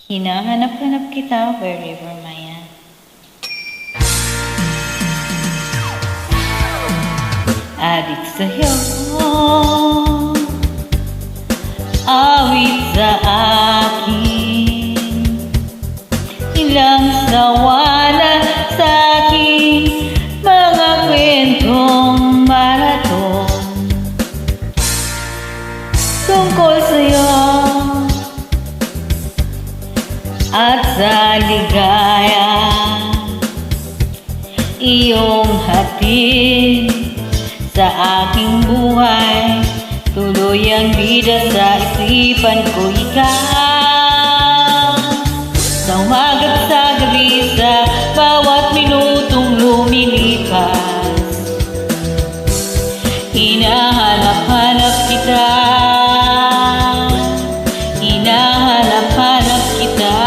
Hinahanap-hanap kita wherever maya. Adik sa'yo, awit sa akin, ilang nawala sa'kin, mga kwentong maraton tungkol sa'yo at sa ligaya iyong hatid sa aking buhay. Tuloy ang bida sa isipan ko, ikaw. Sa umaga't sa gabi, sa bawat minutong lumilipas, hinahanap-hanap kita, hinahanap-hanap kita.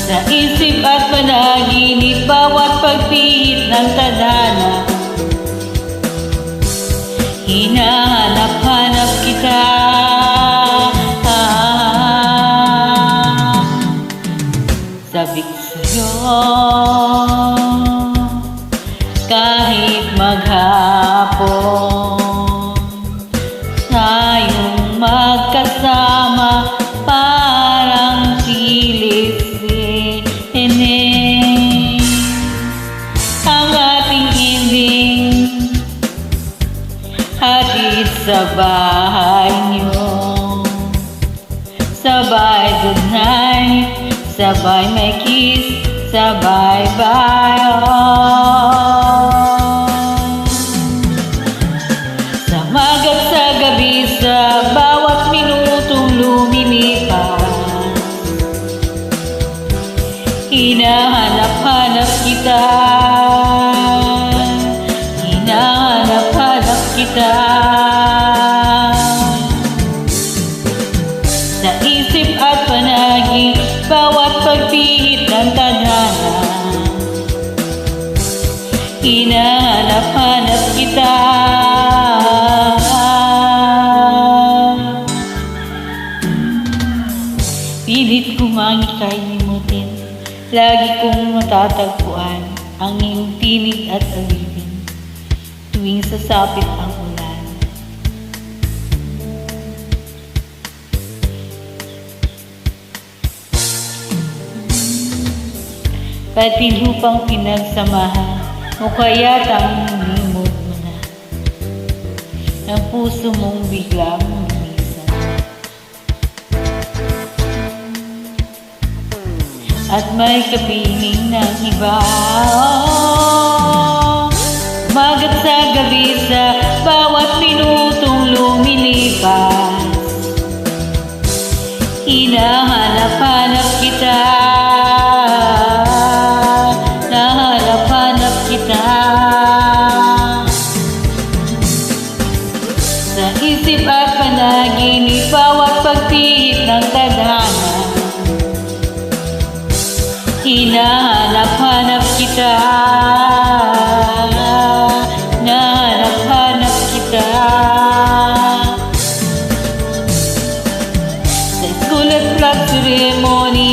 Sa isip at panaginip, bawat pagpihit ng tadhana, hinahanap-hanap kita. Sabik sa'yo kahit maghapon, tayong magkasama parang silisine. Ang ating ending hatid sa bahay niyo, sabay good night, sabay may kiss, sabay bye. Sa umaga't sa gabi, sa bawat minutong lumilipas, hinahanap-hanap kita, hinahanap-hanap kita. Sa isip at panagin, bawat pagpihit ng tadhana, hinahanap-hanap kita. Pilit kong ang ika'y limutin, lagi kong matatagpuan ang iyong tinig at awitin tuwing sasapit ang ulan. Pati lupang pinagsamahan o kaya't limot mo na ang puso mong biglang lumisan. At may kapiling ng iba, umaga't sa gabi, sa bawat minutong lumilipas, hinahanap-hanap kita, nahanap-hanap kita. Sa isip at panaginip, bawat pagpihit ng tadhana, hinahanap-hanap kita, nahanap-hanap kita. Sa school at flag ceremony,